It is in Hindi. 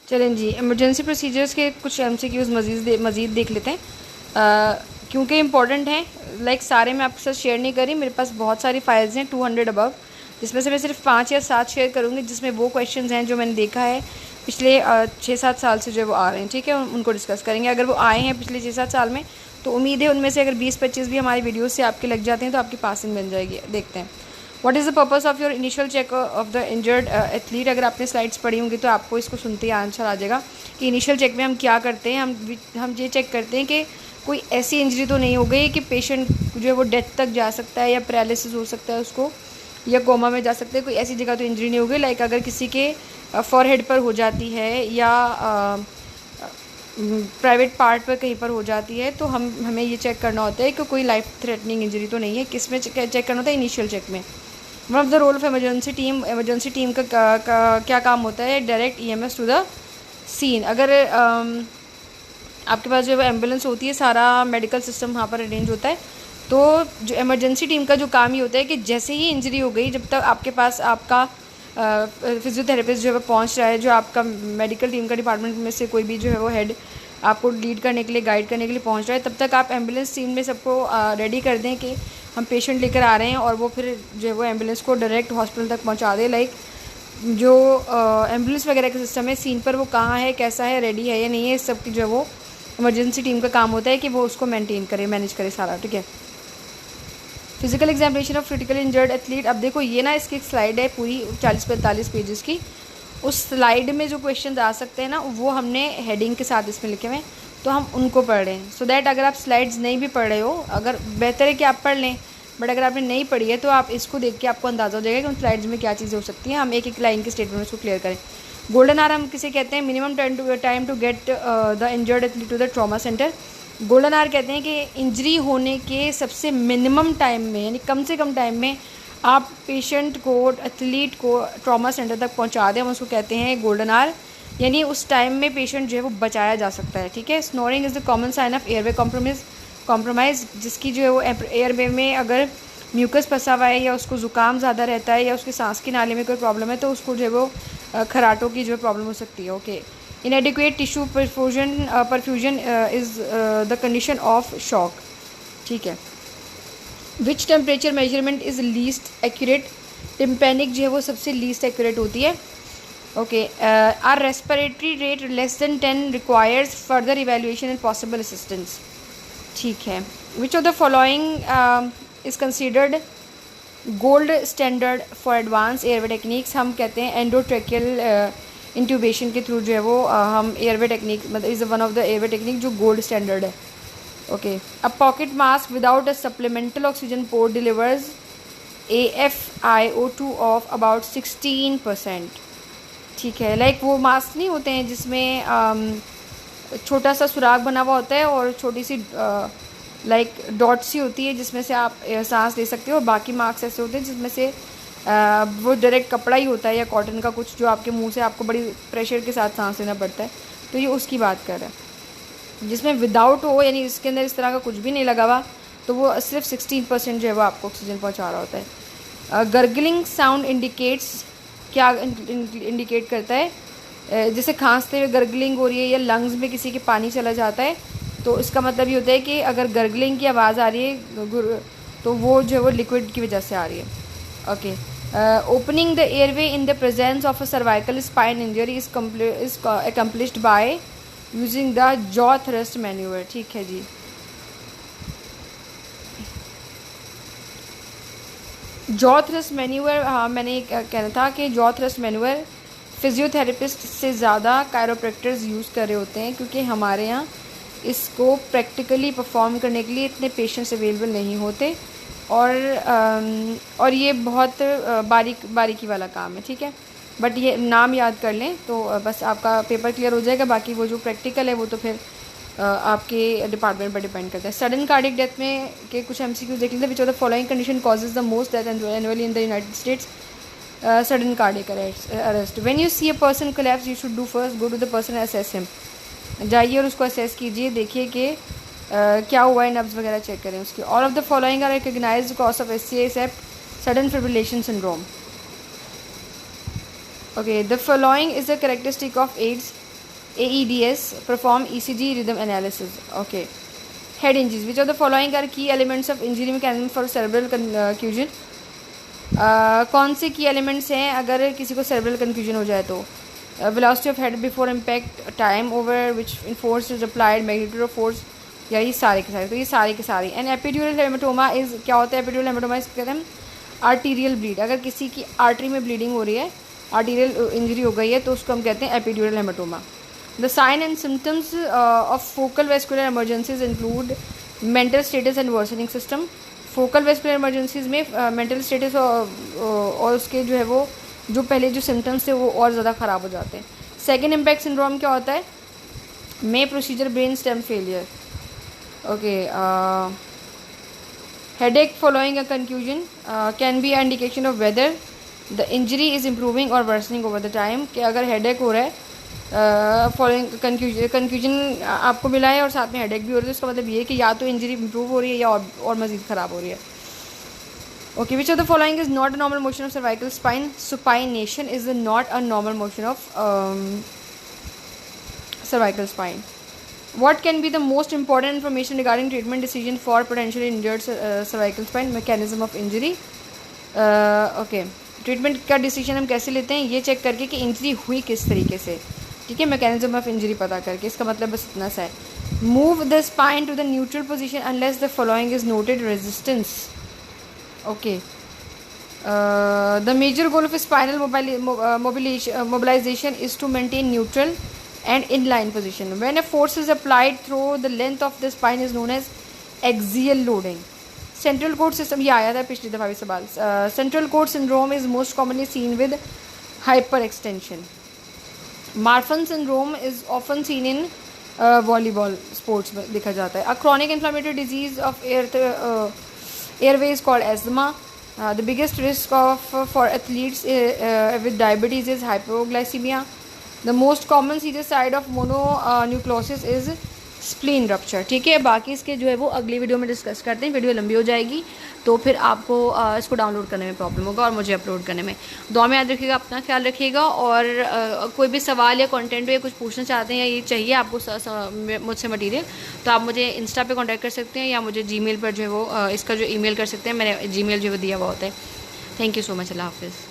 चलें जी, इमरजेंसी प्रोसीजर्स के कुछ एमसीक्यूज़ मज़ीद देख लेते हैं, क्योंकि इंपॉर्टेंट हैं। लाइक सारे मैं आपके साथ शेयर नहीं करी, मेरे पास बहुत सारी फाइल्स हैं 200 अबव, जिसमें से मैं सिर्फ 5 या 7 शेयर करूँगी, जिसमें वो क्वेश्चंस हैं जो मैंने देखा है पिछले 6-7 साल से जो वो आ रहे हैं। ठीक है, उनको डिस्कस करेंगे। अगर वो आए हैं पिछले 6-7 साल में तो उम्मीद है उनमें से अगर 20-25 भी हमारी वीडियोज़ से आपके लग जाते हैं तो आपकी पासिंग बन जाएगी। देखते हैं। What is the purpose of your initial check of the injured athlete. अगर आपने स्लाइड्स पढ़ी होंगी तो आपको इसको सुनते ही आंसर आ जाएगा कि इनिशियल चेक में हम क्या करते हैं। हम ये चेक करते हैं कि कोई ऐसी इंजरी तो नहीं हो गई कि पेशेंट जो है वो डेथ तक जा सकता है या पैरालिसिस हो सकता है उसको, या कोमा में जा सकते हैं। कोई ऐसी जगह तो इंजरी नहीं हो गई। लाइक अगर किसी के फॉरहेड पर हो जाती है या प्राइवेट पार्ट पर कहीं पर हो जाती है तो हमें ये चेक करना होता है कि कोई लाइफ थ्रेटनिंग इंजरी तो नहीं है। किस में चेक करना होता है? इनिशियल चेक में। One of the role of emergency team का क्या काम होता है? Direct EMS to the scene. अगर आपके पास जो एम्बुलेंस होती है, सारा मेडिकल सिस्टम वहाँ पर अरेंज होता है, तो जो इमरजेंसी टीम का जो काम ये होता है कि जैसे ही इंजरी हो गई, जब तक आपके पास आपका फिजियोथेरेपिस्ट जो है वो पहुँच रहा है, जो आपका मेडिकल टीम का डिपार्टमेंट में से कोई भी जो है वो हेड आपको लीड करने के लिए, गाइड करने के लिए पहुँच रहा है, तब तक आप एम्बुलेंस टीम में सबको रेडी कर दें कि हम पेशेंट लेकर आ रहे हैं, और वो फिर जो है वो एम्बुलेंस को डायरेक्ट हॉस्पिटल तक पहुंचा दे। लाइक जो एम्बुलेंस वगैरह का सिस्टम है, सीन पर वो कहाँ है, कैसा है, रेडी है या नहीं है, इस सब की जो है वो इमरजेंसी टीम का काम होता है कि वो उसको मेंटेन करे, मैनेज करे सारा। ठीक है। Physical examination of critical injured athlete. अब देखो ये ना, इसकी एक स्लाइड है पूरी 40-45 पेजेस की। उस स्लाइड में जो क्वेश्चन आ सकते हैं ना, वो हमने हेडिंग के साथ इसमें लिखे हुए हैं, तो हम उनको पढ़ रहे हैं। सो दैट अगर आप स्लाइड्स नहीं भी पढ़ रहे हो, अगर बेहतर है कि आप पढ़ लें, बट अगर आपने नहीं पढ़ी है तो आप इसको देख के आपको अंदाज़ा हो जाएगा कि उन स्लाइड्स में क्या चीज़ें हो सकती हैं। हम एक एक लाइन के स्टेटमेंट उसको क्लियर करें। गोल्डन आवर हम किसे कहते हैं? Minimum time to get the injured athlete to the trauma centre. Golden hour कहते हैं कि इंजरी होने के सबसे मिनिमम टाइम में, यानी कम से कम टाइम में आप पेशेंट को, एथलीट को ट्रॉमा सेंटर तक पहुंचा दें, हम उसको कहते हैं गोल्डन आवर। यानी उस टाइम में पेशेंट जो है वो बचाया जा सकता है। ठीक है। Snoring is the common sign of airway compromise, जिसकी जो है वो एयरवे में अगर म्यूकस फंसा हुआ है या उसको ज़ुकाम ज़्यादा रहता है या उसके सांस की नाली में कोई प्रॉब्लम है तो उसको जो है वो खराटों की जो है प्रॉब्लम हो सकती है। Okay. Inadequate tissue perfusion is the condition of shock. ठीक है। Which temperature measurement is least accurate. Tympanic जो है वो सबसे लीस्ट एक्यूरेट होती है। Okay. Are respiratory rate less than 10 requires further evaluation and possible assistance. ठीक है। Which of the following is considered gold standard for advance airway techniques. हम कहते हैं एंडोट्रेकियल इंट्यूबेशन के थ्रू जो है वो हम एयरवे टेक्निक, मतलब is one of the airway technique जो गोल्ड स्टैंडर्ड है। Okay. A pocket mask without a supplemental oxygen port delivers AFiO2 of about 16%। ठीक है। लाइक वो मास्क नहीं होते हैं जिसमें छोटा सा सुराख बना हुआ होता है और छोटी सी लाइक डॉट सी होती है जिसमें से आप सांस ले सकते हो, और बाकी मास्क ऐसे होते हैं जिसमें से वो डायरेक्ट कपड़ा ही होता है या कॉटन का कुछ, जो आपके मुंह से आपको बड़ी प्रेशर के साथ सांस लेना पड़ता है। तो ये उसकी बात कर रहा है जिसमें विदाउट हो, यानी इसके अंदर इस तरह का कुछ भी नहीं लगा हुआ, तो वो सिर्फ 16% जो है वो आपको ऑक्सीजन पहुँचा रहा होता है। गर्गलिंग साउंड इंडिकेट्स, क्या इंडिकेट करता है? जैसे खांसते हुए गर्गलिंग हो रही है या लंग्स में किसी के पानी चला जाता है, तो इसका मतलब ये होता है कि अगर गर्गलिंग की आवाज़ आ रही है तो वो जो है वो लिक्विड की वजह से आ रही है। Okay. Opening the airway in the presence of a cervical spine injury is accomplished by using the jaw thrust manoeuvre. ठीक है जी। जॉ थ्रस्ट मैन्यूवर, हाँ मैंने कहना था कि जॉ थ्रस्ट मैन्यूवर फिजियोथेरेपिस्ट से ज़्यादा कायरोप्रैक्टर्स यूज़ कर रहे होते हैं, क्योंकि हमारे यहाँ इसको प्रैक्टिकली परफॉर्म करने के लिए इतने पेशेंट्स अवेलेबल नहीं होते, और ये बहुत बारीकी वाला काम है। ठीक है। बट ये नाम याद कर लें तो बस आपका पेपर क्लियर हो जाएगा। बाकी वो जो प्रैक्टिकल है वो तो फिर आपके डिपार्टमेंट पर डिपेंड करता है। सडन कार्डिक डेथ में के कुछ MCQ देख लेते हैं। Which of the following condition causes the most death annually in the United States? Sudden cardiac arrest. When you see a person collapse you should do first go to the person assess him. जाइए और उसको असेस कीजिए, देखिए कि क्या हुआ है, नब्ज़ वगैरह चेक करें उसकी। All of the following are recognised cause of SCA except sudden fibrillation syndrome. Okay. The following is the characteristic of AEDs. AEDs, perform ECG rhythm analysis. Okay. Head injuries. Which of the following are key elements of injury mechanism for cerebral confusion? कौन से की एलिमेंट्स हैं अगर किसी को सेरेब्रल कन्फ्यूजन हो जाए तो? Velocity of head before impact, time over which force is applied, magnitude of force, या ये सारे के सारे? तो ये सारे के सारे। एंड एपिड्यूरल हेमाटोमा इज क्या होता है? एपिड्यूरल हेमाटोमा इस कहते हैं आर्टीरियल ब्लीड। अगर किसी की आर्टरी में ब्लीडिंग हो रही है, आर्टीरियल इंजरी हो गई है, तो उसको हम कहते हैं epidural haematoma. The sign and symptoms of focal vascular emergencies include mental status and worsening system. Focal vascular emergencies में मेंटल स्टेटस और उसके जो है वो जो पहले जो सिम्टम्स थे वो और ज़्यादा ख़राब हो जाते हैं। सेकेंड इम्पैक्ट सिंड्रोम क्या होता है? May procedure brain stem failure. Okay. Headache following a confusion can be indication of whether the injury is improving or worsening over the time. कि अगर हेडेक हो रहा है फॉलोइंग कन्फ्यूजन आपको मिला है और साथ में हेडेक भी हो रही है, तो इसका मतलब ये है कि या तो इंजरी इम्प्रूव हो रही है या और मज़ीद ख़राब हो रही है। Okay. Which of the following is not a normal motion of cervical spine? Supination is not a normal motion of cervical spine. What can be the most important information regarding treatment decision for potentially injured cervical spine? Mechanism of injury. Okay. Treatment का डिसीजन हम कैसे लेते हैं? ये चेक करके कि इंजरी हुई किस तरीके से, ठीक है, मैकेनिज्म ऑफ इंजरी पता करके। इसका मतलब बस इतना सा है। Move the spine to the neutral position unless the following is noted resistance. Okay. The major goal of spinal mobilisation is to maintain neutral and inline position. When a force is applied through the length of the spine is known as axial loading. Central cord system, ये आया था पिछली दफ़ा भी सवाल। Central cord syndrome is most commonly seen with hyperextension. Marfan syndrome is often seen in volleyball sports में देखा जाता है। A chronic inflammatory disease of airway is called asthma. The biggest risk for athletes with diabetes is hypoglycemia. The most common serious side of mononucleosis is spleen rupture. ठीक है, बाकी इसके जो है वो अगली वीडियो में डिस्कस करते हैं। वीडियो लंबी हो जाएगी तो फिर आपको इसको डाउनलोड करने में प्रॉब्लम होगा और मुझे अपलोड करने में। दुआ में याद रखिएगा, अपना ख्याल रखिएगा। और कोई भी सवाल या कंटेंट या कुछ पूछना चाहते हैं या ये चाहिए आपको मुझसे मटेरियल, तो आप मुझे इंस्टा पे कांटेक्ट कर सकते हैं या मुझे जीमेल पर जो है वो इसका जो ईमेल कर सकते हैं। मैंने जीमेल जो है वो दिया हुआ होता है। Thank you so much. अल्लाह हाफिज़।